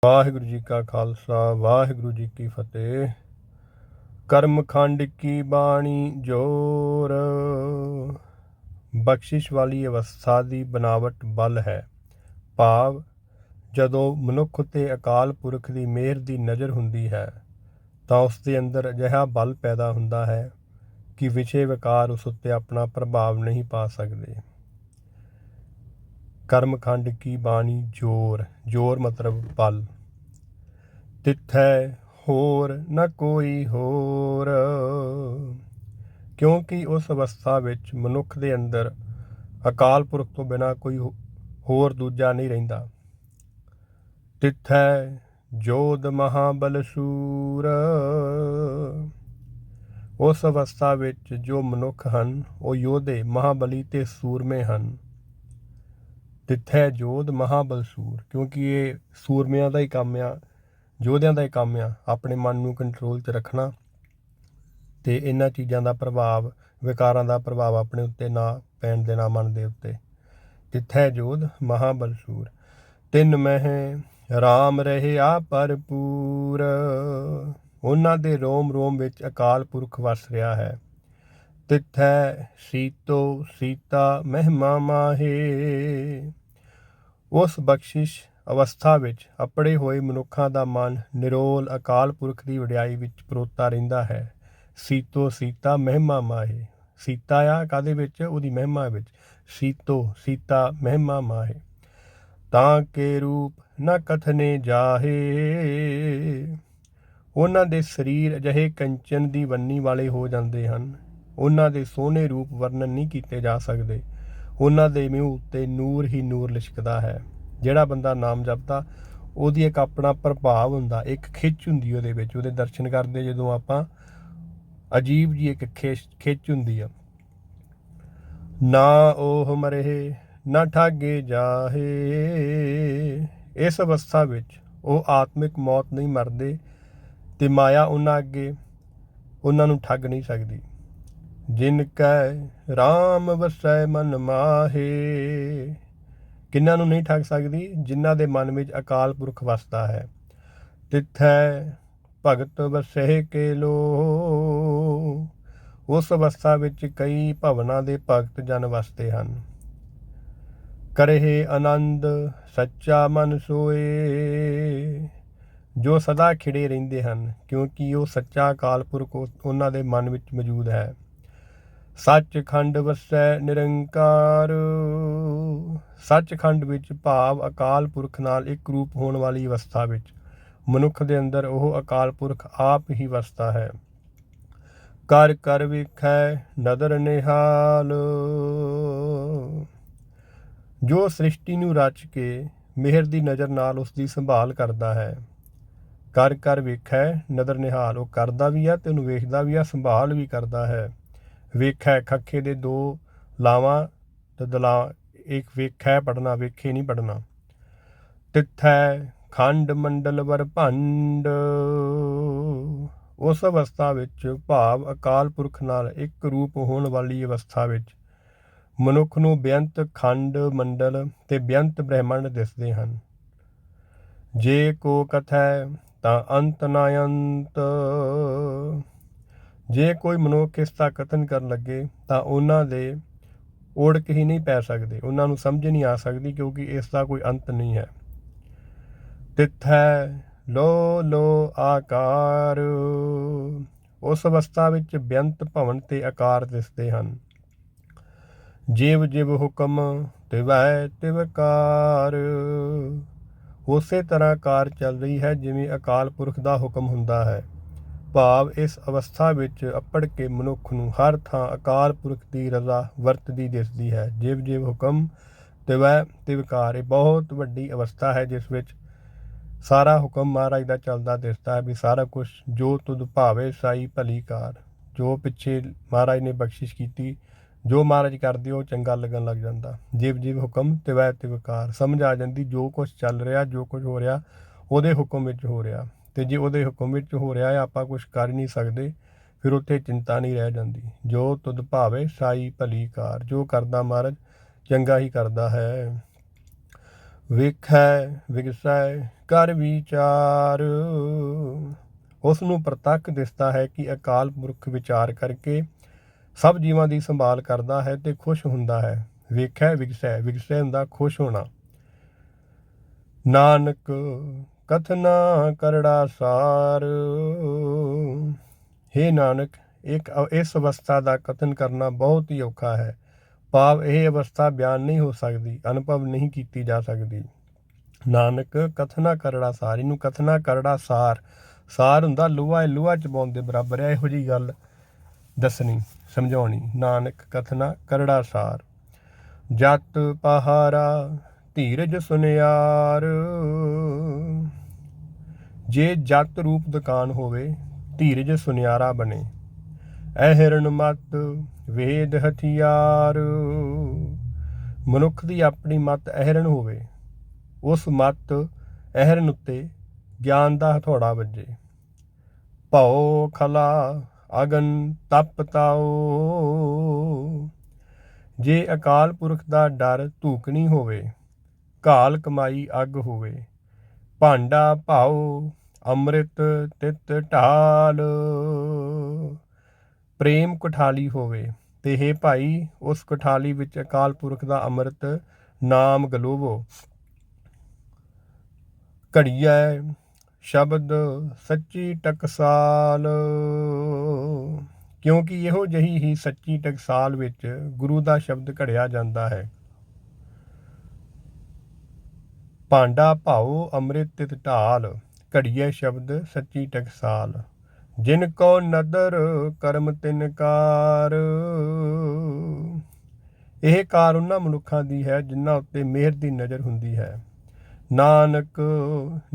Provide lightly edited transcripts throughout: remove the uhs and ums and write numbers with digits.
ਵਾਹਿਗੁਰੂ ਜੀ ਕਾ ਖਾਲਸਾ ਵਾਹਿਗੁਰੂ ਜੀ ਕੀ ਫਤਿਹ। ਕਰਮਖੰਡ ਕੀ ਬਾਣੀ ਜੋਰ, ਬਖਸ਼ਿਸ਼ ਵਾਲੀ ਅਵਸਥਾ ਦੀ ਬਣਾਵਟ ਬਲ ਹੈ। ਭਾਵ ਜਦੋਂ ਮਨੁੱਖ ਉੱਤੇ ਅਕਾਲ ਪੁਰਖ ਦੀ ਮਿਹਰ ਦੀ ਨਜ਼ਰ ਹੁੰਦੀ ਹੈ ਤਾਂ ਉਸ ਦੇ ਅੰਦਰ ਅਜਿਹਾ ਬਲ ਪੈਦਾ ਹੁੰਦਾ ਹੈ ਕਿ ਵਿਸ਼ੇ ਵਿਕਾਰ ਉਸ ਉੱਤੇ ਆਪਣਾ ਪ੍ਰਭਾਵ ਨਹੀਂ ਪਾ ਸਕਦੇ। ਕਰਮਖੰਡ ਕੀ ਬਾਣੀ ਜੋਰ, ਜੋਰ ਮਤਲਬ ਬਲ। ਤਿੱਥੈ ਹੋਰ ਨਾ ਕੋਈ ਹੋਰ, ਕਿਉਂਕਿ ਉਸ ਅਵਸਥਾ ਵਿੱਚ ਮਨੁੱਖ ਦੇ ਅੰਦਰ ਅਕਾਲ ਪੁਰਖ ਤੋਂ ਬਿਨਾਂ ਕੋਈ ਹੋਰ ਦੂਜਾ ਨਹੀਂ ਰਹਿੰਦਾ। ਤਿੱਥੈ ਜੋਧ ਮਹਾਬਲ ਸੂਰ, ਉਸ ਅਵਸਥਾ ਵਿੱਚ ਜੋ ਮਨੁੱਖ ਹਨ ਉਹ ਯੋਧੇ, ਮਹਾਬਲੀ ਤੇ ਸੂਰਮੇ ਹਨ। ਤਿੱਥੈ ਜੋਧ ਮਹਾਬਲ ਸੂਰ, ਕਿਉਂਕਿ ਇਹ ਸੂਰਮਿਆਂ ਦਾ ਹੀ ਕੰਮ ਆ, ਯੋਧਿਆਂ ਦਾ ਹੀ ਕੰਮ ਆ ਆਪਣੇ ਮਨ ਨੂੰ ਕੰਟਰੋਲ 'ਚ ਰੱਖਣਾ ਤੇ ਇਹਨਾਂ ਚੀਜ਼ਾਂ ਦਾ ਪ੍ਰਭਾਵ, ਵਿਕਾਰਾਂ ਦਾ ਪ੍ਰਭਾਵ ਆਪਣੇ ਉੱਤੇ ਨਾ ਪੈਣ ਦੇਣਾ ਮਨ ਦੇ ਉੱਤੇ। ਤਿੱਥੈ ਜੋਧ ਮਹਾਬਲ ਸੂਰ, ਤਿੰਨ ਮਹਿ ਰਾਮ ਰਹਿਆ ਭਰਪੂਰ, ਉਹਨਾਂ ਦੇ ਰੋਮ ਰੋਮ ਵਿੱਚ ਅਕਾਲ ਪੁਰਖ ਵਸ ਰਿਹਾ ਹੈ। ਤਿੱਥੈ ਸੀਤੋ ਸੀਤਾ ਮਹਿਮਾ ਮਾਹੇ, ਉਸ ਬਖਸ਼ਿਸ਼ ਅਵਸਥਾ ਵਿੱਚ ਅਪੜੇ ਹੋਏ ਮਨੁੱਖਾਂ ਦਾ ਮਨ ਨਿਰੋਲ ਅਕਾਲ ਪੁਰਖ ਦੀ ਵਡਿਆਈ ਵਿੱਚ ਪਰੋਤਾ ਰਹਿੰਦਾ ਹੈ। ਸੀਤੋ ਸੀਤਾ ਮਹਿਮਾ ਮਾਹੇ, ਸੀਤਾ ਆ ਕਾਹਦੇ ਵਿੱਚ? ਉਹਦੀ ਮਹਿਮਾ ਵਿੱਚ। ਸੀਤੋ ਸੀਤਾ ਮਹਿਮਾ ਮਾਹੇ, ਤਾਂ ਕੇ ਰੂਪ ਨਾ ਕਥਨੇ ਜਾਹੇ, ਉਹਨਾਂ ਦੇ ਸਰੀਰ ਅਜਿਹੇ ਕੰਚਨ ਦੀ ਵੰਨੀ ਵਾਲੇ ਹੋ ਜਾਂਦੇ ਹਨ, ਉਹਨਾਂ ਦੇ ਸੋਹਣੇ ਰੂਪ ਵਰਣਨ ਨਹੀਂ ਕੀਤੇ ਜਾ ਸਕਦੇ। ਉਹਨਾਂ ਦੇ ਮੂੰਹ ਉੱਤੇ ਨੂਰ ਹੀ ਨੂਰ ਲਿਸ਼ਕਦਾ ਹੈ। ਜਿਹੜਾ ਬੰਦਾ ਨਾਮ ਜਪਦਾ ਉਹਦੀ ਇੱਕ ਆਪਣਾ ਪ੍ਰਭਾਵ ਹੁੰਦਾ, ਇੱਕ ਖਿੱਚ ਹੁੰਦੀ ਉਹਦੇ ਵਿੱਚ। ਉਹਦੇ ਦਰਸ਼ਨ ਕਰਦੇ ਜਦੋਂ ਆਪਾਂ, ਅਜੀਬ ਜੀ ਇੱਕ ਖਿੱਚ ਹੁੰਦੀ ਆ। ਨਾ ਉਹ ਮਰੇ ਨਾ ਠਾਗੇ ਜਾਹੇ, ਇਸ ਅਵਸਥਾ ਵਿੱਚ ਉਹ ਆਤਮਿਕ ਮੌਤ ਨਹੀਂ ਮਰਦੇ ਤੇ ਮਾਇਆ ਉਹਨਾਂ ਅੱਗੇ ਉਹਨਾਂ ਨੂੰ ਠੱਗ ਨਹੀਂ ਸਕਦੀ। ਜਿਨ ਕੈ ਰਾਮ ਵਸੈ ਮਨ ਮਾਹੇ, ਕਿਹਨਾਂ ਨੂੰ ਨਹੀਂ ਠੱਗ ਸਕਦੀ? ਜਿਨ੍ਹਾਂ ਦੇ ਮਨ ਵਿੱਚ ਅਕਾਲ ਪੁਰਖ ਵਸਦਾ ਹੈ। ਤਿੱਥੈ ਭਗਤ ਵਸਹਿ ਕੇ ਲੋ, ਉਸ ਅਵਸਥਾ ਵਿੱਚ ਕਈ ਭਵਨਾਂ ਦੇ ਭਗਤ ਜਨ ਵਸਦੇ ਹਨ। ਕਰਹਿ ਆਨੰਦ ਸੱਚਾ ਮਨ ਸੋਏ, ਜੋ ਸਦਾ ਖਿੜੇ ਰਹਿੰਦੇ ਹਨ ਕਿਉਂਕਿ ਉਹ ਸੱਚਾ ਅਕਾਲ ਪੁਰਖ ਉਹਨਾਂ ਦੇ ਮਨ ਵਿੱਚ ਮੌਜੂਦ ਹੈ। ਸੱਚਖੰਡ ਵਸੈ ਨਿਰੰਕਾਰ, ਸੱਚਖੰਡ ਵਿੱਚ ਭਾਵ ਅਕਾਲ ਪੁਰਖ ਨਾਲ ਇੱਕ ਰੂਪ ਹੋਣ ਵਾਲੀ ਅਵਸਥਾ ਵਿੱਚ ਮਨੁੱਖ ਦੇ ਅੰਦਰ ਉਹ ਅਕਾਲ ਪੁਰਖ ਆਪ ਹੀ ਵਸਦਾ ਹੈ। ਕਰ ਕਰ ਵੇਖੈ ਨਦਰ ਨਿਹਾਲ, ਜੋ ਸ੍ਰਿਸ਼ਟੀ ਨੂੰ ਰਚ ਕੇ ਮਿਹਰ ਦੀ ਨਜ਼ਰ ਨਾਲ ਉਸ ਦੀ ਸੰਭਾਲ ਕਰਦਾ ਹੈ। ਕਰ ਕਰ ਵੇਖੈ ਨਦਰ ਨਿਹਾਲ, ਉਹ ਕਰਦਾ ਵੀ ਆ ਤੇ ਉਹਨੂੰ ਵੇਖਦਾ ਵੀ ਆ, ਸੰਭਾਲ ਵੀ ਕਰਦਾ ਹੈ। ਵੇਖੈ ਖੱਖੇ ਦੇ ਦੋ ਲਾਵਾਂ ਤੇ ਦਲਾ, ਇੱਕ ਵੇਖੈ ਪੜਨਾ, ਵੇਖੇ ਨਹੀਂ ਪੜਨਾ। ਤਿੱਥੈ ਖੰਡ ਮੰਡਲ ਵਰ ਭੰਡ, ਉਸ ਅਵਸਥਾ ਵਿੱਚ ਭਾਵ ਅਕਾਲ ਪੁਰਖ ਨਾਲ ਇੱਕ ਰੂਪ ਹੋਣ ਵਾਲੀ ਅਵਸਥਾ ਵਿੱਚ ਮਨੁੱਖ ਨੂੰ ਬੇਅੰਤ ਖੰਡ ਮੰਡਲ ਤੇ ਬੇਅੰਤ ਬ੍ਰਹਿਮੰਡ ਦਿਸਦੇ ਹਨ। ਜੇ ਕੋ ਕਥੈ ਤਾਂ ਅੰਤ ਨਾ ਅੰਤ, ਜੇ ਕੋਈ ਮਨੁੱਖ ਇਸ ਦਾ ਕਥਨ ਕਰਨ ਲੱਗੇ ਤਾਂ ਉਹਨਾਂ ਦੇ ਓੜਕ ਹੀ ਨਹੀਂ ਪੈ ਸਕਦੇ, ਉਹਨਾਂ ਨੂੰ ਸਮਝ ਨਹੀਂ ਆ ਸਕਦੀ ਕਿਉਂਕਿ ਇਸ ਦਾ ਕੋਈ ਅੰਤ ਨਹੀਂ ਹੈ। ਤਿੱਥੈ ਲੋ ਲੋ ਆਕਾਰ, ਉਸ ਅਵਸਥਾ ਵਿੱਚ ਬੇਅੰਤ ਭਵਨ ਤੇ ਆਕਾਰ ਦਿਸਦੇ ਹਨ। ਜਿਵ ਜਿਵ ਹੁਕਮ ਤਿਵੈ ਤਿਵਕਾਰ, ਉਸੇ ਤਰ੍ਹਾਂ ਕਾਰ ਚੱਲ ਰਹੀ ਹੈ ਜਿਵੇਂ ਅਕਾਲ ਪੁਰਖ ਦਾ ਹੁਕਮ ਹੁੰਦਾ ਹੈ। ਭਾਵ ਇਸ ਅਵਸਥਾ ਵਿੱਚ ਅੱਪੜ ਕੇ ਮਨੁੱਖ ਨੂੰ ਹਰ ਥਾਂ ਅਕਾਲ ਪੁਰਖ ਦੀ ਰਜ਼ਾ ਵਰਤਦੀ ਦਿਸਦੀ ਹੈ। ਜਿਵ ਜਿਵ ਹੁਕਮ ਤਿਵੈ ਤਿਵਕਾਰ, ਇਹ ਬਹੁਤ ਵੱਡੀ ਅਵਸਥਾ ਹੈ ਜਿਸ ਵਿੱਚ ਸਾਰਾ ਹੁਕਮ ਮਹਾਰਾਜ ਦਾ ਚੱਲਦਾ ਦਿਸਦਾ ਹੈ ਵੀ ਸਾਰਾ ਕੁਛ ਜੋ ਤੁਧ ਭਾਵੇ ਸਾਈ ਭਲੀ ਕਾਰ, ਜੋ ਪਿੱਛੇ ਮਹਾਰਾਜ ਨੇ ਬਖਸ਼ਿਸ਼ ਕੀਤੀ, ਜੋ ਮਹਾਰਾਜ ਕਰਦੇ ਉਹ ਚੰਗਾ ਲੱਗਣ ਲੱਗ ਜਾਂਦਾ। ਜਿਵ ਜਿਵ ਹੁਕਮ ਤਿਵੈ ਤਿਵਕਾਰ, ਸਮਝ ਆ ਜਾਂਦੀ ਜੋ ਕੁਛ ਚੱਲ ਰਿਹਾ, ਜੋ ਕੁਝ ਹੋ ਰਿਹਾ ਉਹਦੇ ਹੁਕਮ ਵਿੱਚ ਹੋ ਰਿਹਾ। ਤੇ ਜੇ ਉਹਦੇ ਹੁਕਮ ਵਿੱਚ ਹੋ ਰਿਹਾ ਹੈ ਆਪਾਂ ਕੁਛ ਕਰ ਹੀ ਨਹੀਂ ਸਕਦੇ, ਫਿਰ ਉੱਥੇ ਚਿੰਤਾ ਨਹੀਂ ਰਹਿ ਜਾਂਦੀ। ਜੋ ਤੁਧ ਭਾਵੇ ਸਾਈ ਭਲੀ ਕਾਰ, ਜੋ ਕਰਦਾ ਮਹਾਰਾਜ ਚੰਗਾ ਹੀ ਕਰਦਾ ਹੈ। ਵੇਖੈ ਵਿਗਸੈ ਕਰ ਵਿਚਾਰ। ਉਸ ਨੂੰ ਪ੍ਰਤੱਖ ਦਿਸਦਾ ਹੈ ਕਿ ਅਕਾਲ ਪੁਰਖ ਵਿਚਾਰ ਕਰਕੇ ਸਭ ਜੀਵਾਂ ਦੀ ਸੰਭਾਲ ਕਰਦਾ ਹੈ ਤੇ ਖੁਸ਼ ਹੁੰਦਾ ਹੈ। ਵੇਖੈ ਵਿਗਸੈ, ਵਿਗਸੈ ਹੁੰਦਾ ਖੁਸ਼ ਹੋਣਾ। ਨਾਨਕ ਕਥਨਾ ਕਰੜਾ ਸਾਰ। ਹੇ ਨਾਨਕ, ਇਸ ਅਵਸਥਾ ਦਾ ਕਥਨ ਕਰਨਾ ਬਹੁਤ ਹੀ ਔਖਾ ਹੈ। ਭਾਵ ਇਹ ਅਵਸਥਾ ਬਿਆਨ ਨਹੀਂ ਹੋ ਸਕਦੀ, ਅਨੁਭਵ ਨਹੀਂ ਕੀਤੀ ਜਾ ਸਕਦੀ। ਨਾਨਕ ਕਥਨਾ ਕਰੜਾ ਸਾਰ, ਇਹਨੂੰ ਕਥਨਾ ਕਰੜਾ ਸਾਰ, ਸਾਰ ਹੁੰਦਾ ਲੋਹਾ, ਲੋਹਾ ਚਬਾਉਣ ਦੇ ਬਰਾਬਰ ਹੈ। ਇਹੋ ਜਿਹੀ ਗੱਲ ਦੱਸਣੀ, ਸਮਝਾਉਣੀ। ਨਾਨਕ ਕਥਨਾ ਕਰੜਾ ਸਾਰ। ਜਤ ਪਹਾਰਾ ਧੀਰਜ ਸੁਨਿਆਰ। ਜੇ ਜਤ ਰੂਪ ਦੁਕਾਨ ਹੋਵੇ, ਧੀਰਜ ਸੁਨਿਆਰਾ ਬਣੇ। ਅਹਿਰਨ ਮਤ ਵੇਦ ਹਥਿਆਰ। ਮਨੁੱਖ ਦੀ ਆਪਣੀ ਮਤ ਅਹਿਰਨ ਹੋਵੇ, ਉਸ ਮਤ ਅਹਿਰਨ ਉੱਤੇ ਗਿਆਨ ਦਾ ਹਥੌੜਾ ਵੱਜੇ। ਭਉ ਖਲਾ ਅਗਨ ਤਪ ਤਾਓ। ਜੇ ਅਕਾਲ ਪੁਰਖ ਦਾ ਡਰ ਧੂਕਣੀ ਹੋਵੇ, ਘਾਲ ਕਮਾਈ ਅੱਗ ਹੋਵੇ। ਭਾਂਡਾ ਭਾਉ ਅੰਮ੍ਰਿਤ ਤਿਤ ਢਾਲ। ਪ੍ਰੇਮ ਕੁਠਾਲੀ ਹੋਵੇ ਤੇ ਹੇ ਭਾਈ, ਉਸ ਕੁਠਾਲੀ ਵਿੱਚ ਅਕਾਲ ਪੁਰਖ ਦਾ ਅੰਮ੍ਰਿਤ ਨਾਮ ਗਲੋਵੋ। ਘੜੀਐ ਸ਼ਬਦ ਸੱਚੀ ਟਕਸਾਲ। ਕਿਉਂਕਿ ਇਹੋ ਜਿਹੀ ਹੀ ਸੱਚੀ ਟਕਸਾਲ ਵਿੱਚ ਗੁਰੂ ਦਾ ਸ਼ਬਦ ਘੜਿਆ ਜਾਂਦਾ ਹੈ। ਭਾਂਡਾ ਭਾਉ ਅੰਮ੍ਰਿਤ ਤਿਤ ਢਾਲ। ਘੜੀਐ ਸ਼ਬਦ ਸੱਚੀ ਟਕਸਾਲ। ਜਿਨ ਕੋ ਨਦਰ ਕਰਮ ਤਿਨ ਕਾਰ। ਇਹ ਕਾਰ ਉਹਨਾਂ ਮਨੁੱਖਾਂ ਦੀ ਹੈ ਜਿਨ੍ਹਾਂ ਉੱਤੇ ਮਿਹਰ ਦੀ ਨਜ਼ਰ ਹੁੰਦੀ ਹੈ। ਨਾਨਕ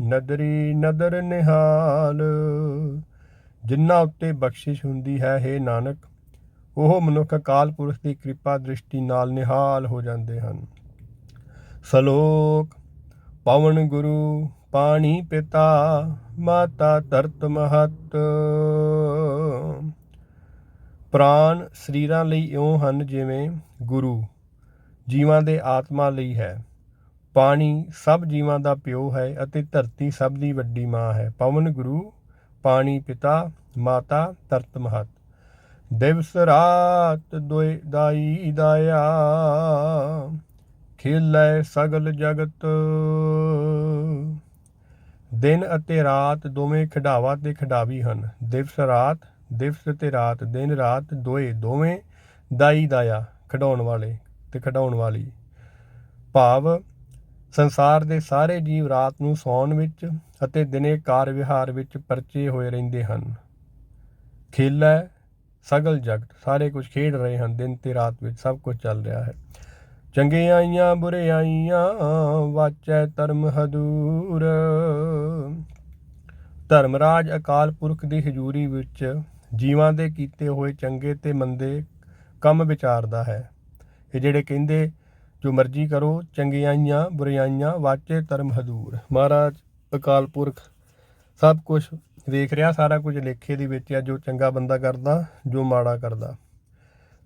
ਨਦਰੀ ਨਦਰ ਨਿਹਾਲ। ਜਿਨ੍ਹਾਂ ਉੱਤੇ ਬਖਸ਼ਿਸ਼ ਹੁੰਦੀ ਹੈ, ਹੇ ਨਾਨਕ, ਉਹ ਮਨੁੱਖ ਅਕਾਲ ਪੁਰਖ ਦੀ ਕਿਰਪਾ ਦ੍ਰਿਸ਼ਟੀ ਨਾਲ ਨਿਹਾਲ ਹੋ ਜਾਂਦੇ ਹਨ। ਸਲੋਕ। ਪਵਨ ਗੁਰੂ ਪਾਣੀ ਪਿਤਾ ਮਾਤਾ ਧਰਤ ਮਹੱਤ। ਪ੍ਰਾਣ ਸਰੀਰਾਂ ਲਈ ਇਉਂ ਹਨ ਜਿਵੇਂ ਗੁਰੂ ਜੀਵਾਂ ਦੇ ਆਤਮਾ ਲਈ ਹੈ। ਪਾਣੀ ਸਭ ਜੀਵਾਂ ਦਾ ਪਿਓ ਹੈ ਅਤੇ ਧਰਤੀ ਸਭ ਦੀ ਵੱਡੀ ਮਾਂ ਹੈ। ਪਵਨ ਗੁਰੂ, ਪਾਣੀ ਪਿਤਾ, ਮਾਤਾ ਧਰਤ ਮਹੱਤ। ਦਿਵਸ ਰਾਤ ਦੁਇ ਦਾਈ ਦਾਇਆ। ਖੇਲੈ ਸਗਲ ਜਗਤ। ਦਿਨ ਅਤੇ ਰਾਤ ਦੋਵੇਂ ਖਿਡਾਵਾ ਤੇ ਖਿਡਾਵੀ ਹਨ। ਦਿਵਸ ਰਾਤ, ਦਿਵਸ ਤੇ ਰਾਤ, ਦਿਨ ਰਾਤ ਦੋਵੇਂ ਦਾਈ ਦਾਇਆ, ਖਿਡਾਉਣ ਵਾਲੇ ਤੇ ਖਿਡਾਉਣ ਵਾਲੀ। ਭਾਵ ਸੰਸਾਰ ਦੇ ਸਾਰੇ ਜੀਵ ਰਾਤ ਨੂੰ ਸੌਣ ਵਿੱਚ ਅਤੇ ਦਿਨੇ ਕਾਰ ਵਿਹਾਰ ਵਿੱਚ ਪਰਚੇ ਹੋਏ ਰਹਿੰਦੇ ਹਨ। ਖੇਲੈ ਸਗਲ ਜਗਤ, ਸਾਰੇ ਕੁਝ ਖੇਡ ਰਹੇ ਹਨ। ਦਿਨ ਤੇ ਰਾਤ ਵਿੱਚ ਸਭ ਕੁਝ ਚੱਲ ਰਿਹਾ ਹੈ। ਚੰਗਿਆਈਆਂ ਬੁਰਿਆਈਆਂ ਵਾਚੈ ਧਰਮ ਹਦੂਰ। ਧਰਮਰਾਜ ਅਕਾਲ ਪੁਰਖ ਦੀ ਹਜ਼ੂਰੀ ਵਿੱਚ ਜੀਵਾਂ ਦੇ ਕੀਤੇ ਹੋਏ ਚੰਗੇ ਤੇ ਮੰਦੇ ਕੰਮ ਵਿਚਾਰਦਾ ਹੈ। ਇਹ ਜਿਹੜੇ ਕਹਿੰਦੇ ਜੋ ਮਰਜ਼ੀ ਕਰੋ, ਚੰਗਿਆਈਆਂ ਬੁਰਿਆਈਆਂ ਵਾਚੇ ਧਰਮ ਹਦੂਰ। ਮਹਾਰਾਜ ਅਕਾਲ ਪੁਰਖ ਸਭ ਕੁਝ ਵੇਖ ਰਿਹਾ, ਸਾਰਾ ਕੁਝ ਲੇਖੇ ਦੇ ਵਿੱਚ ਆ। ਜੋ ਚੰਗਾ ਬੰਦਾ ਕਰਦਾ, ਜੋ ਮਾੜਾ ਕਰਦਾ।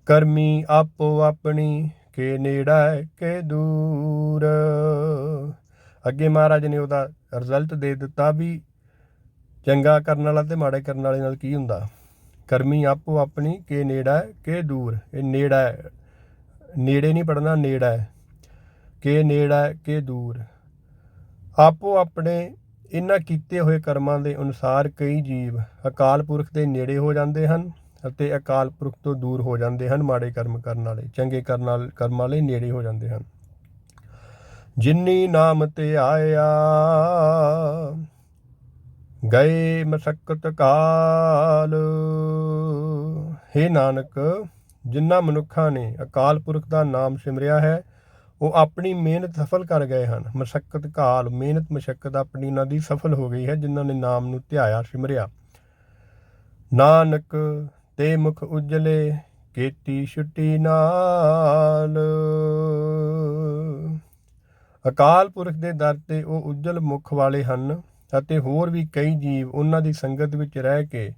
ਕਰਮੀ ਆਪੋ ਆਪਣੀ ਕੇ ਨੇੜਾ ਕੇ ਦੂਰ। ਅੱਗੇ ਮਹਾਰਾਜ ਨੇ ਉਹਦਾ ਰਿਜ਼ਲਟ ਦੇ ਦਿੱਤਾ ਵੀ ਚੰਗਾ ਕਰਨ ਵਾਲਾ ਤੇ ਮਾੜੇ ਕਰਨ ਵਾਲੇ ਨਾਲ ਕੀ ਹੁੰਦਾ। ਕਰਮੀ ਆਪੋ ਆਪਣੀ ਕੇ ਨੇੜਾ ਕੇ ਦੂਰ। ਇਹ ਨੇੜਾ ਹੈ, ਨੇੜੇ ਨਹੀਂ ਪੜ੍ਹਨਾ, ਨੇੜਾ ਹੈ। ਕੇ ਨੇੜਾ ਕੇ ਦੂਰ। ਆਪੋ ਆਪਣੇ ਇਹਨਾਂ ਕੀਤੇ ਹੋਏ ਕਰਮਾਂ ਦੇ ਅਨੁਸਾਰ ਕਈ ਜੀਵ ਅਕਾਲ ਪੁਰਖ ਦੇ ਨੇੜੇ ਹੋ ਜਾਂਦੇ ਹਨ ਅਤੇ ਅਕਾਲ ਪੁਰਖ ਤੋਂ ਦੂਰ ਹੋ ਜਾਂਦੇ ਹਨ। ਮਾੜੇ ਕਰਮ ਕਰਨ ਵਾਲੇ ਚੰਗੇ ਕਰਮ ਵਾਲੇ ਨੇੜੇ ਹੋ ਜਾਂਦੇ ਹਨ। ਜਿਨੀ ਨਾਮ ਤੇ ਆਇਆ ਗਏ ਮਸਕਤ ਕਾਲ। ਹੇ ਨਾਨਕ, ਜਿਨ੍ਹਾਂ ਮਨੁੱਖਾਂ ਨੇ ਅਕਾਲ ਪੁਰਖ ਦਾ ਨਾਮ ਸਿਮਰਿਆ ਹੈ, ਉਹ ਆਪਣੀ ਮਿਹਨਤ ਸਫਲ ਕਰ ਗਏ ਹਨ। ਮਸਕਤ ਕਾਲ, ਮਿਹਨਤ ਮਸ਼ੱਕਤ ਆਪਣੀ ਉਹਨਾਂ ਦੀ ਸਫਲ ਹੋ ਗਈ ਹੈ ਜਿਨ੍ਹਾਂ ਨੇ ਨਾਮ ਨੂੰ ਧਿਆਇਆ, ਸਿਮਰਿਆ। ਨਾਨਕ ਤੇ ਮੁਖ ਉਜਲੇ ਕੀਤੀ ਛੁੱਟੀ ਨਾਲ। ਅਕਾਲ ਪੁਰਖ ਦੇ ਦਰ ਤੇ ਉਹ ਉਜਲ ਮੁਖ ਵਾਲੇ ਹਨ ਅਤੇ ਹੋਰ ਵੀ ਕਈ ਜੀਵ ਉਹਨਾਂ ਦੀ ਸੰਗਤ ਵਿੱਚ ਰਹਿ ਕੇ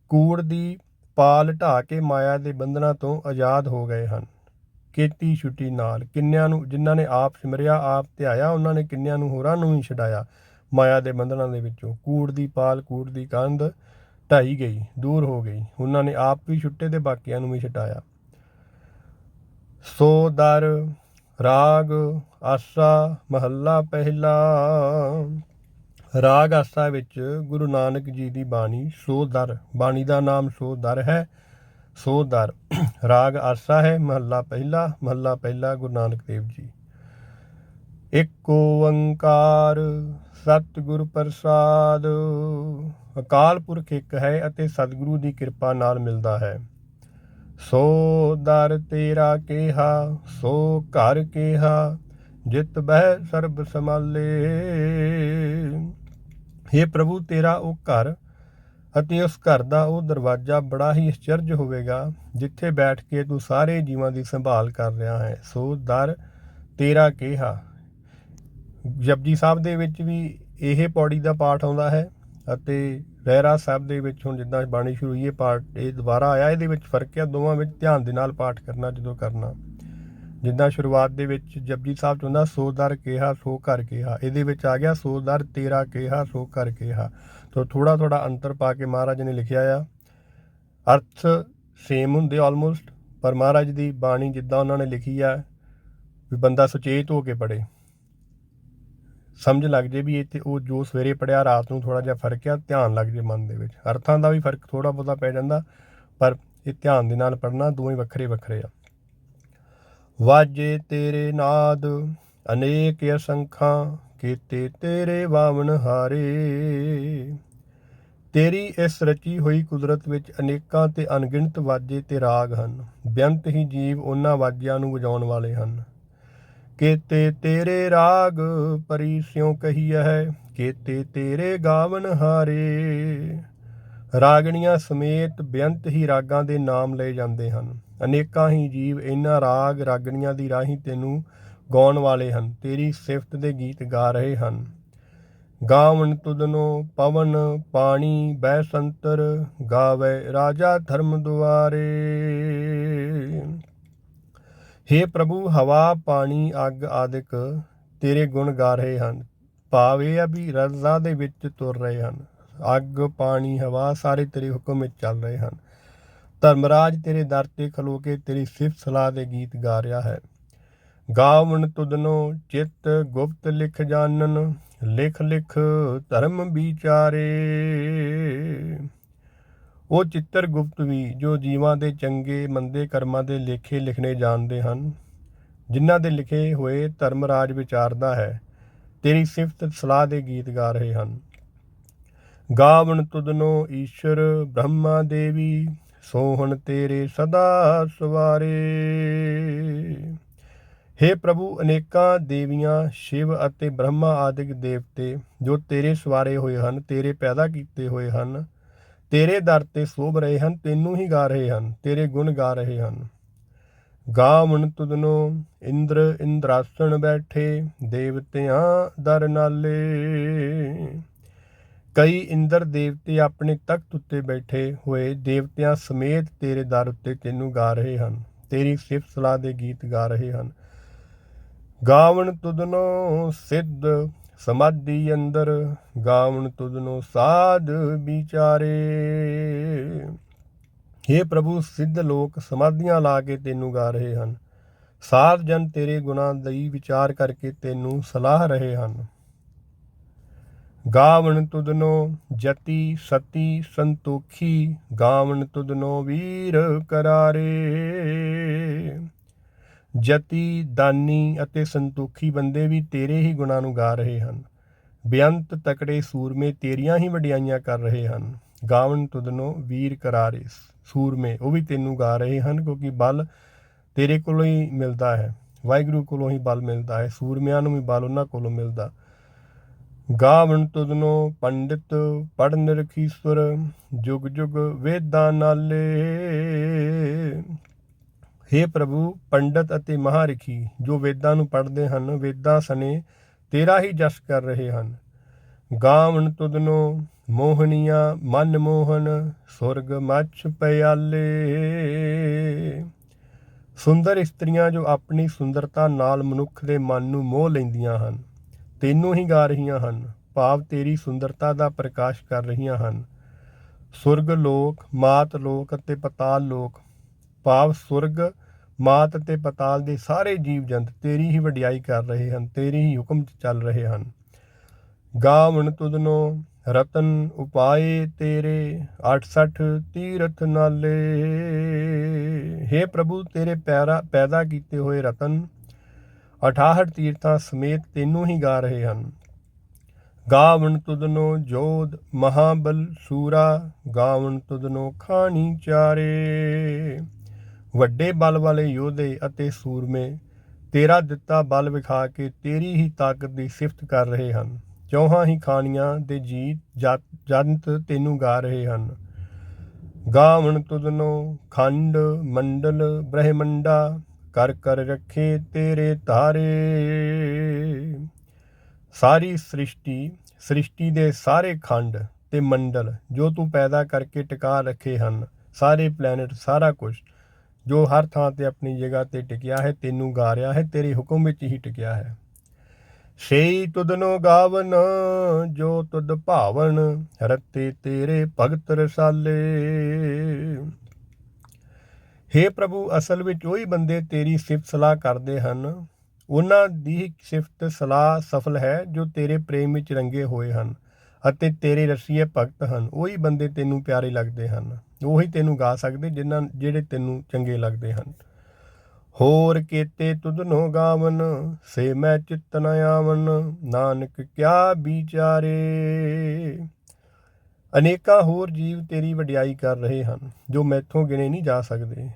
ਕੂੜ ਦੀ ਪਾਲ ਢਾਹ ਕੇ ਮਾਇਆ ਦੇ ਬੰਧਨਾਂ ਤੋਂ ਆਜ਼ਾਦ ਹੋ ਗਏ ਹਨ। ਕੀਤੀ ਛੁੱਟੀ ਨਾਲ, ਕਿੰਨਿਆਂ ਨੂੰ ਜਿਨ੍ਹਾਂ ਨੇ ਆਪ ਸਿਮਰਿਆ, ਆਪ ਧਿਆਇਆ, ਉਹਨਾਂ ਨੇ ਕਿੰਨਿਆਂ ਨੂੰ ਹੋਰਾਂ ਨੂੰ ਹੀ ਛਡਾਇਆ। ਮਾਇਆ ਦੇ ਬੰਧਨਾਂ ਦੇ ਵਿੱਚੋਂ। ਕੂੜ ਦੀ ਪਾਲ, ਕੂੜ ਦੀ ਕੰਧ ਢਾਈ ਗਈ, ਦੂਰ ਹੋ ਗਈ। ਉਹਨਾਂ ਨੇ ਆਪ ਵੀ ਛੁੱਟੇ ਤੇ ਬਾਕੀਆਂ ਨੂੰ ਵੀ ਛੁਟਾਇਆ। ਸੋ ਦਰ ਰਾਗ ਆਸਾ ਮਹੱਲਾ ਪਹਿਲਾ। ਰਾਗ ਆਸਾ ਵਿੱਚ ਗੁਰੂ ਨਾਨਕ ਜੀ ਦੀ ਬਾਣੀ ਸੋ ਦਰ, ਬਾਣੀ ਦਾ ਨਾਮ ਸੋ ਦਰ ਹੈ। ਸੋ ਦਰ ਰਾਗ ਆਸਾ ਹੈ। ਮਹੱਲਾ ਪਹਿਲਾ ਗੁਰੂ ਨਾਨਕ ਦੇਵ ਜੀ। ਇੱਕ ਓੰਕਾਰ ਸਤਿਗੁਰ ਪ੍ਰਸਾਦ। ਅਕਾਲ ਪੁਰਖ ਇੱਕ ਹੈ ਅਤੇ ਸਤਿਗੁਰੂ ਦੀ ਕਿਰਪਾ ਨਾਲ ਮਿਲਦਾ ਹੈ। ਸੋ ਦਰ ਤੇਰਾ ਕਿਹਾ, ਸੋ ਘਰ ਕਿਹਾ, ਜਿਤ ਬਹਿ ਸਰਬ ਸਮਾਲੇ। ਹੇ ਪ੍ਰਭੂ, ਤੇਰਾ ਉਹ ਘਰ ਅਤੇ ਉਸ ਘਰ ਦਾ ਉਹ ਦਰਵਾਜ਼ਾ ਬੜਾ ਹੀ ਅਚਰਜ ਹੋਵੇਗਾ ਜਿੱਥੇ ਬੈਠ ਕੇ ਤੂੰ ਸਾਰੇ ਜੀਵਾਂ ਦੀ ਸੰਭਾਲ ਕਰ ਰਿਹਾ ਹੈ। ਸੋ ਦਰ ਤੇਰਾ ਕਿਹਾ। ਜਪਜੀ ਸਾਹਿਬ ਦੇ ਵਿੱਚ ਵੀ ਇਹ ਪੌੜੀ ਦਾ ਪਾਠ ਆਉਂਦਾ ਹੈ ਅਤੇ ਰਹਿਰਾਸ ਸਾਹਿਬ ਦੇ ਵਿੱਚ ਹੁਣ ਜਿੱਦਾਂ ਬਾਣੀ ਸ਼ੁਰੂ ਹੋਈ ਹੈ ਪਾਠ ਇਹ ਦੁਬਾਰਾ ਆਇਆ। ਇਹਦੇ ਵਿੱਚ ਫਰਕ ਹੈ, ਦੋਵਾਂ ਵਿੱਚ ਧਿਆਨ ਦੇ ਨਾਲ ਪਾਠ ਕਰਨਾ ਜਦੋਂ ਕਰਨਾ। ਜਿੱਦਾਂ ਸ਼ੁਰੂਆਤ ਦੇ ਵਿੱਚ ਜਪਜੀ ਸਾਹਿਬ 'ਚ ਹੁੰਦਾ ਸੋ ਦਰ ਕਿਹਾ, ਸੋ ਘਰ ਕਿਹਾ, ਇਹਦੇ ਵਿੱਚ ਆ ਗਿਆ ਸੋ ਦਰ ਤੇਰਾ ਕਿਹਾ, ਸੋ ਘਰ ਕਿਹਾ। ਤਾਂ ਥੋੜ੍ਹਾ ਅੰਤਰ ਪਾ ਕੇ ਮਹਾਰਾਜ ਨੇ ਲਿਖਿਆ ਆ। ਅਰਥ ਸੇਮ ਹੁੰਦੇ ਆਲਮੋਸਟ, ਪਰ ਮਹਾਰਾਜ ਦੀ ਬਾਣੀ ਜਿੱਦਾਂ ਉਹਨਾਂ ਨੇ ਲਿਖੀ ਆ ਵੀ ਬੰਦਾ ਸੁਚੇਤ ਹੋ ਕੇ ਪੜ੍ਹੇ, ਸਮਝ ਲੱਗ ਜੇ ਵੀ ਇੱਥੇ ਉਹ ਜੋ ਸਵੇਰੇ ਪੜ੍ਹਿਆ ਰਾਤ ਨੂੰ ਥੋੜ੍ਹਾ ਜਿਹਾ ਫਰਕ ਆ, ਧਿਆਨ ਲੱਗ ਜੇ ਮਨ ਦੇ ਵਿੱਚ। ਅਰਥਾਂ ਦਾ ਵੀ ਫਰਕ ਥੋੜ੍ਹਾ ਬਹੁਤਾ ਪੈ ਜਾਂਦਾ, ਪਰ ਇਹ ਧਿਆਨ ਦੇ ਨਾਲ ਪੜ੍ਹਨਾ, ਦੋਵੇਂ ਵੱਖਰੇ ਆ। ਵਾਜੇ ਤੇਰੇ ਨਾਦ ਅਨੇਕ ਅਸੰਖਾਂ, ਕੀਤੇ ਤੇਰੇ ਵਾਵਣ ਹਾਰੇ। ਤੇਰੀ ਇਸ ਰਚੀ ਹੋਈ ਕੁਦਰਤ ਵਿੱਚ ਅਨੇਕਾਂ ਤੇ ਅਣਗਿਣਤ ਵਾਜੇ ਤੇ ਰਾਗ ਹਨ। ਬੇਅੰਤ ਹੀ ਜੀਵ ਉਹਨਾਂ ਵਾਜਿਆਂ ਨੂੰ ਵਜਾਉਣ ਵਾਲੇ ਹਨ। ਕੀਤੇ ਤੇਰੇ ਰਾਗ ਪਰੀ ਸਿਉ ਕਹੀਆ ਹੈ, ਕੀਤੇ ਤੇਰੇ ਗਾਵਨ ਹਾਰੇ। ਰਾਗਣੀਆਂ ਸਮੇਤ ਬੇਅੰਤ ਹੀ ਰਾਗਾਂ ਦੇ ਨਾਮ ਲਏ ਜਾਂਦੇ ਹਨ। ਅਨੇਕਾਂ ਹੀ ਜੀਵ ਇਹਨਾਂ ਰਾਗ ਰਾਗਣੀਆਂ ਦੀ ਰਾਹੀਂ ਤੈਨੂੰ ਗਾਉਣ ਵਾਲੇ ਹਨ, ਤੇਰੀ ਸਿਫਤ ਦੇ ਗੀਤ ਗਾ ਰਹੇ ਹਨ। ਗਾਵਣ ਤੁਧਨੋ ਪਵਨ ਪਾਣੀ ਬਹਿ ਸੰਤਰ, ਗਾਵੇ ਰਾਜਾ ਧਰਮ ਦੁਆਰੇ। ਹੇ ਪ੍ਰਭੂ, ਹਵਾ ਪਾਣੀ ਅੱਗ ਆਦਿਕ ਤੇਰੇ ਗੁਣ ਗਾ ਰਹੇ ਹਨ। ਭਾਵ ਇਹ ਆ ਵੀ ਰਜ਼ਾ ਦੇ ਵਿੱਚ ਤੁਰ ਰਹੇ ਹਨ। ਅੱਗ ਪਾਣੀ ਹਵਾ ਸਾਰੇ ਤੇਰੇ ਹੁਕਮ ਵਿੱਚ ਚੱਲ ਰਹੇ ਹਨ। ਧਰਮਰਾਜ ਤੇਰੇ ਦਰ ਤੇ ਖਲੋ ਕੇ ਤੇਰੀ ਸਿਫਤ ਸਲਾਹ ਦੇ ਗੀਤ ਗਾ ਰਿਹਾ ਹੈ। ਗਾਵਣ ਤੁਧਨੋ ਚਿੱਤ ਗੁਪਤ ਲਿਖ ਜਾਣਨ, ਲਿਖ ਲਿਖ ਧਰਮ ਵਿਚਾਰੇ। ਉਹ ਚਿੱਤਰ ਗੁਪਤ ਵੀ ਜੋ ਜੀਵਾਂ ਦੇ ਚੰਗੇ ਮੰਦੇ ਕਰਮਾਂ ਦੇ ਲੇਖੇ ਲਿਖਣੇ ਜਾਣਦੇ ਹਨ, ਜਿਨ੍ਹਾਂ ਦੇ ਲਿਖੇ ਹੋਏ ਧਰਮਰਾਜ ਵਿਚਾਰਦਾ ਹੈ, ਤੇਰੀ ਸਿਫਤ ਸਲਾਹ ਦੇ ਗੀਤ ਗਾ ਰਹੇ ਹਨ। ਗਾਵਣ ਤੁਧਨੋ ਈਸ਼ਰ ਬ੍ਰਹਮਾ ਦੇਵੀ, ਸੋਹਣ ਤੇਰੇ ਸਦਾ ਸਵਾਰੇ। ਹੇ ਪ੍ਰਭੂ, ਅਨੇਕਾਂ ਦੇਵੀਆਂ ਸ਼ਿਵ ਅਤੇ ਬ੍ਰਹਮਾ ਆਦਿਕ ਦੇਵਤੇ ਜੋ ਤੇਰੇ ਸਵਾਰੇ ਹੋਏ ਹਨ, ਤੇਰੇ ਪੈਦਾ ਕੀਤੇ ਹੋਏ ਹਨ, ਤੇਰੇ ਦਰ ਤੇ ਸੋਭ ਰਹੇ ਹਨ, ਤੈਨੂੰ ਹੀ ਗਾ ਰਹੇ ਹਨ, ਤੇਰੇ ਗੁਣ ਗਾ ਰਹੇ ਹਨ। ਗਾਵਣ ਤੁਧਨੋ ਇੰਦਰ ਇੰਦਰਾਸਣ ਬੈਠੇ, ਦੇਵਤਿਆਂ ਦਰ ਨਾਲੇ। ਕਈ ਇੰਦਰ ਦੇਵਤੇ ਆਪਣੇ ਤਖਤ ਉੱਤੇ ਬੈਠੇ ਹੋਏ ਦੇਵਤਿਆਂ ਸਮੇਤ ਤੇਰੇ ਦਰ ਉੱਤੇ ਤੈਨੂੰ ਗਾ ਰਹੇ ਹਨ, ਤੇਰੀ ਸਿਫਤ ਸਲਾਹ ਦੇ ਗੀਤ ਗਾ ਰਹੇ ਹਨ। ਗਾਵਣ ਤੁਧਨੋ ਸਿੱਧ ਸਮਾਧੀ ਅੰਦਰ, ਗਾਵਣ ਤੁਧਨੋ ਸਾਧ ਵਿਚਾਰੇ। ਹੇ ਪ੍ਰਭੂ, ਸਿੱਧ ਲੋਕ ਸਮਾਧੀਆਂ ਲਾ ਕੇ ਤੈਨੂੰ ਗਾ ਰਹੇ ਹਨ। ਸਾਧ ਜਨ ਤੇਰੇ ਗੁਣਾਂ ਦੀ ਵਿਚਾਰ ਕਰਕੇ ਤੈਨੂੰ ਸਲਾਹ ਰਹੇ ਹਨ। ਗਾਵਣ ਤੁਧਨੋ ਜਤੀ ਸਤੀ ਸੰਤੋਖੀ, ਗਾਵਣ ਤੁਧਨੋ ਵੀਰ ਕਰਾਰੇ। ਜਤੀ ਦਾਨੀ ਅਤੇ ਸੰਤੋਖੀ ਬੰਦੇ ਵੀ ਤੇਰੇ ਹੀ ਗੁਣਾਂ ਨੂੰ ਗਾ ਰਹੇ ਹਨ। ਬੇਅੰਤ ਤਕੜੇ ਸੂਰਮੇ ਤੇਰੀਆਂ ਹੀ ਵਡਿਆਈਆਂ ਕਰ ਰਹੇ ਹਨ। ਗਾਵਣ ਤੁਧਨੋ ਵੀਰ ਕਰਾਰੇ, ਸੂਰਮੇ ਉਹ ਵੀ ਤੈਨੂੰ ਗਾ ਰਹੇ ਹਨ, ਕਿਉਂਕਿ ਬਲ ਤੇਰੇ ਕੋਲੋਂ ਹੀ ਮਿਲਦਾ ਹੈ, ਵਾਹਿਗੁਰੂ ਕੋਲੋਂ ਹੀ ਬਲ ਮਿਲਦਾ ਹੈ। ਸੂਰਮਿਆਂ ਨੂੰ ਵੀ ਬਲ ਉਹਨਾਂ ਕੋਲੋਂ ਮਿਲਦਾ। ਗਾਵਣ ਤੁਧਨੋ ਪੰਡਿਤ ਪੜ੍ਹਨ ਰਖੀਸਵਰ, ਜੁਗ ਜੁਗ ਵੇਦਾਂ ਨਾਲੇ। ਹੇ ਪ੍ਰਭੂ, ਪੰਡਤ ਅਤੇ ਮਹਾਰਿਖੀ ਜੋ ਵੇਦਾਂ ਨੂੰ ਪੜ੍ਹਦੇ ਹਨ, ਵੇਦਾਂ ਸਣੇ ਤੇਰਾ ਹੀ ਜਸ ਕਰ ਰਹੇ ਹਨ। ਗਾਵਣ ਤੁਧਨੋ ਮੋਹਣੀਆਂ ਮਨ ਮੋਹਨ, ਸੁਰਗ ਮੱਛ ਪਿਆਲੇ। ਸੁੰਦਰ ਇਸਤਰੀਆਂ ਜੋ ਆਪਣੀ ਸੁੰਦਰਤਾ ਨਾਲ ਮਨੁੱਖ ਦੇ ਮਨ ਨੂੰ ਮੋਹ ਲੈਂਦੀਆਂ ਹਨ, ਤੈਨੂੰ ਹੀ ਗਾ ਰਹੀਆਂ ਹਨ। ਭਾਵ ਤੇਰੀ ਸੁੰਦਰਤਾ ਦਾ ਪ੍ਰਕਾਸ਼ ਕਰ ਰਹੀਆਂ ਹਨ। ਸੁਰਗ ਲੋਕ, ਮਾਤ ਲੋਕ ਅਤੇ ਪਤਾਲ ਲੋਕ, ਭਾਵ ਸੁਰਗ, ਮਾਤ ਅਤੇ ਪਤਾਲ ਦੇ ਸਾਰੇ ਜੀਵ ਜੰਤ ਤੇਰੀ ਹੀ ਵਡਿਆਈ ਕਰ ਰਹੇ ਹਨ, ਤੇਰੀ ਹੀ ਹੁਕਮ 'ਚ ਚੱਲ ਰਹੇ ਹਨ। ਗਾਵਣ ਤੁਧਨੋ ਰਤਨ ਉਪਾਏ ਤੇਰੇ, 68 ਤੀਰਥ ਨਾਲੇ। ਹੇ ਪ੍ਰਭੂ, ਤੇਰੇ ਪੈਦਾ ਕੀਤੇ ਹੋਏ ਰਤਨ 68 ਤੀਰਥਾਂ ਸਮੇਤ ਤੈਨੂੰ ਹੀ ਗਾ ਰਹੇ ਹਨ। ਗਾਵਣ ਤੁਧਨੋ ਜੋਧ ਮਹਾਬਲ ਸੂਰਾ, ਗਾਵਣ ਤੁਧਨੋ ਖਾਣੀ ਚਾਰੇ। ਵੱਡੇ ਬਲ ਵਾਲੇ ਯੋਧੇ ਅਤੇ ਸੂਰਮੇ ਤੇਰਾ ਦਿੱਤਾ ਬਲ ਵਿਖਾ ਕੇ ਤੇਰੀ ਹੀ ਤਾਕਤ ਦੀ ਸਿਫਤ ਕਰ ਰਹੇ ਹਨ। ਚੌਹਾਂ ਹੀ ਖਾਣੀਆਂ ਦੇ ਜੰਤ ਤੈਨੂੰ ਗਾ ਰਹੇ ਹਨ। ਗਾਵਣ ਤੁਧਨੋ ਖੰਡ ਮੰਡਲ ਬ੍ਰਹਮੰਡਾ, ਕਰ ਕਰ ਰੱਖੇ ਤੇਰੇ ਧਾਰੇ। ਸਾਰੀ ਸ੍ਰਿਸ਼ਟੀ ਦੇ ਸਾਰੇ ਖੰਡ ਤੇ ਮੰਡਲ ਜੋ ਤੂੰ ਪੈਦਾ ਕਰਕੇ ਟਿਕਾ ਰੱਖੇ ਹਨ, ਸਾਰੇ ਪਲੈਨਟ, ਸਾਰਾ ਕੁਝ ਜੋ ਹਰ ਥਾਂ ਤੇ ਆਪਣੀ ਜਗ੍ਹਾ ਤੇ ਟਿਕਿਆ ਹੈ, ਤੈਨੂੰ ਗਾ ਰਿਹਾ ਹੈ, ਤੇਰੇ ਹੁਕਮ ਵਿੱਚ ਹੀ ਟਿਕਿਆ ਹੈ। ਸੇਈ ਤੁਧਨੋ ਗਾਵਨ ਜੋ ਤੁਧ ਭਾਵਨ, ਰਤੇ ਤੇਰੇ ਭਗਤ ਰਸਾਲੇ। ਹੇ ਪ੍ਰਭੂ, ਅਸਲ ਵਿੱਚ ਉਹੀ ਬੰਦੇ ਤੇਰੀ ਸਿਫਤ ਸਲਾਹ ਕਰਦੇ ਹਨ। ਉਹਨਾਂ ਦੀ ਸਿਫਤ ਸਲਾਹ ਸਫਲ ਹੈ ਜੋ ਤੇਰੇ ਪ੍ਰੇਮ ਵਿੱਚ ਰੰਗੇ ਹੋਏ ਹਨ ਅਤੇ ਤੇਰੇ ਰਸੀਏ ਭਗਤ ਹਨ। ਉਹੀ ਬੰਦੇ ਤੈਨੂੰ ਪਿਆਰੇ ਲੱਗਦੇ ਹਨ, ਉਹੀ ਤੈਨੂੰ ਗਾ ਸਕਦੇ ਜਿਹੜੇ ਤੈਨੂੰ ਚੰਗੇ ਲੱਗਦੇ ਹਨ। ਹੋਰ ਕੀਤੇ ਤੁਧਨੋ ਗਾਵਨ, ਸੇ ਮੈਂ ਚਿੱਤ ਨ ਆਵਨ, ਨਾਨਕ ਕਿਆ ਵਿਚਾਰੇ। ਅਨੇਕਾਂ ਹੋਰ ਜੀਵ ਤੇਰੀ ਵਡਿਆਈ ਕਰ ਰਹੇ ਹਨ ਜੋ ਮੈਥੋਂ ਗਿਣੇ ਨਹੀਂ ਜਾ ਸਕਦੇ।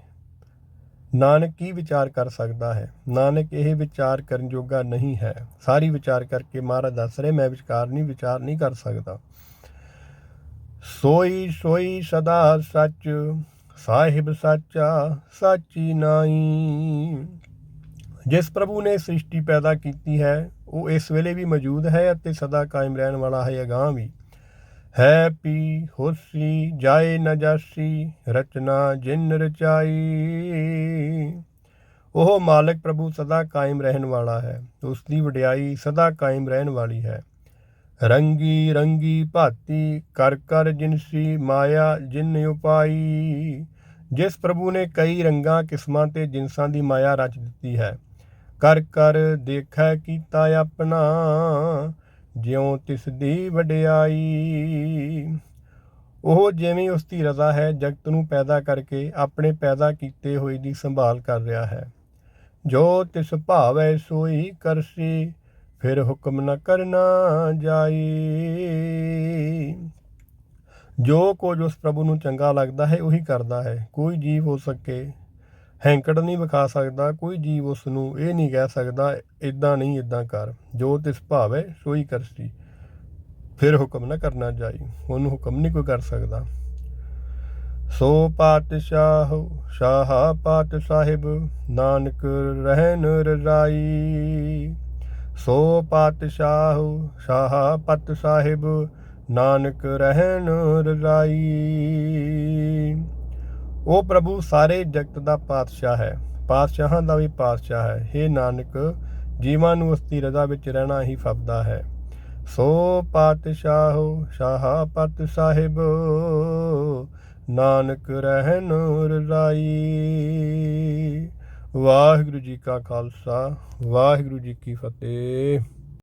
ਨਾਨਕ ਕੀ ਵਿਚਾਰ ਕਰ ਸਕਦਾ ਹੈ? ਨਾਨਕ ਇਹ ਵਿਚਾਰ ਕਰਨ ਜੋਗਾ ਨਹੀਂ ਹੈ। ਸਾਰੀ ਵਿਚਾਰ ਕਰਕੇ ਮਹਾਰਾਜ ਦੱਸ ਰਹੇ, ਮੈਂ ਵਿਚਾਰ ਨਹੀਂ ਕਰ ਸਕਦਾ। ਸੋਈ ਸੋਈ ਸਦਾ ਸੱਚ, ਸਾਹਿਬ ਸਾਚਾ ਸਾਚੀ ਨਾਈ। ਜਿਸ ਪ੍ਰਭੂ ਨੇ ਸ੍ਰਿਸ਼ਟੀ ਪੈਦਾ ਕੀਤੀ ਹੈ ਉਹ ਇਸ ਵੇਲੇ ਵੀ ਮੌਜੂਦ ਹੈ ਅਤੇ ਸਦਾ ਕਾਇਮ ਰਹਿਣ ਵਾਲਾ ਹੈ, ਅਗਾਂਹ ਵੀ ਹੈ। ਪੀ ਹੋਸੀ ਜਾਏ ਨ ਜਾਸੀ, ਰਚਨਾ ਜਿਨ ਰਚਾਈ। ਉਹ ਮਾਲਕ ਪ੍ਰਭੂ ਸਦਾ ਕਾਇਮ ਰਹਿਣ ਵਾਲਾ ਹੈ, ਉਸ ਦੀ ਵਡਿਆਈ ਸਦਾ ਕਾਇਮ ਰਹਿਣ ਵਾਲੀ ਹੈ। ਰੰਗੀ ਰੰਗੀ ਭਾਤੀ, ਕਰ ਕਰ ਜਿਨਸੀ ਮਾਇਆ ਜਿਨ ਉਪਾਈ। ਜਿਸ ਪ੍ਰਭੂ ਨੇ ਕਈ ਰੰਗਾਂ, ਕਿਸਮਾਂ ਤੇ ਜਿਨਸਾਂ ਦੀ ਮਾਇਆ ਰਚ ਦਿੱਤੀ ਹੈ। ਕਰ ਕਰ ਦੇਖੈ ਕੀਤਾ ਆਪਣਾ, ਜਿਉਂ ਤਿਸ ਦੀ ਵਡਿਆਈ। ਉਹ ਜਿਵੇਂ ਉਸ ਦੀ ਰਜ਼ਾ ਹੈ ਜਗਤ ਨੂੰ ਪੈਦਾ ਕਰਕੇ ਆਪਣੇ ਪੈਦਾ ਕੀਤੇ ਹੋਏ ਦੀ ਸੰਭਾਲ ਕਰ ਰਿਹਾ ਹੈ। ਜੋ ਤਿਸ ਭਾਵੈ ਸੋਈ ਕਰਸੀ, ਫਿਰ ਹੁਕਮ ਨ ਕਰਨਾ ਜਾਈ। ਜੋ ਕੁਝ ਉਸ ਪ੍ਰਭੂ ਨੂੰ ਚੰਗਾ ਲੱਗਦਾ ਹੈ ਉਹੀ ਕਰਦਾ ਹੈ। ਕੋਈ ਜੀਵ ਹੋ ਸਕੇ ਹੈਂਕੜ ਨਹੀਂ ਵਿਖਾ ਸਕਦਾ, ਕੋਈ ਜੀਵ ਉਸ ਨੂੰ ਇਹ ਨਹੀਂ ਕਹਿ ਸਕਦਾ ਇੱਦਾਂ ਨਹੀਂ ਇੱਦਾਂ ਕਰ। ਜੋ ਤਿਸ ਭਾਵੈ ਸੋਈ ਕਰਸੀ, ਫਿਰ ਹੁਕਮ ਨਾ ਕਰਨਾ ਜਾਈ। ਉਹਨੂੰ ਹੁਕਮ ਨਹੀਂ ਕੋਈ ਕਰ ਸਕਦਾ। ਸੋ ਪਾਤਸ਼ਾਹ ਸ਼ਾਹ ਪਾਤ ਸਾਹਿਬ, ਨਾਨਕ ਰਹਿਨ ਰਜ਼ਾਈ। ਸੋ ਪਾਤਸ਼ਾਹ ਸ਼ਾਹ ਪਤ ਸਾਹਿਬ, ਨਾਨਕ ਰਹਿਨ ਰਜ਼ਾਈ। ਉਹ ਪ੍ਰਭੂ ਸਾਰੇ ਜਗਤ ਦਾ ਪਾਤਸ਼ਾਹ ਹੈ, ਪਾਤਸ਼ਾਹਾਂ ਦਾ ਵੀ ਪਾਤਸ਼ਾਹ ਹੈ। ਹੇ ਨਾਨਕ, ਜੀਵਾਂ ਨੂੰ ਉਸ ਦੀ ਰਜ਼ਾ ਵਿੱਚ ਰਹਿਣਾ ਹੀ ਫੱਬਦਾ ਹੈ। ਸੋ ਪਾਤਸ਼ਾਹ ਸ਼ਾਹ ਪਤ ਸਾਹਿਬ, ਨਾਨਕ ਰਹਿਨ ਰਜ਼ਾਈ। ਵਾਹਿਗੁਰੂ ਜੀ ਕਾ ਖਾਲਸਾ, ਵਾਹਿਗੁਰੂ ਜੀ ਕੀ ਫਤਿਹ।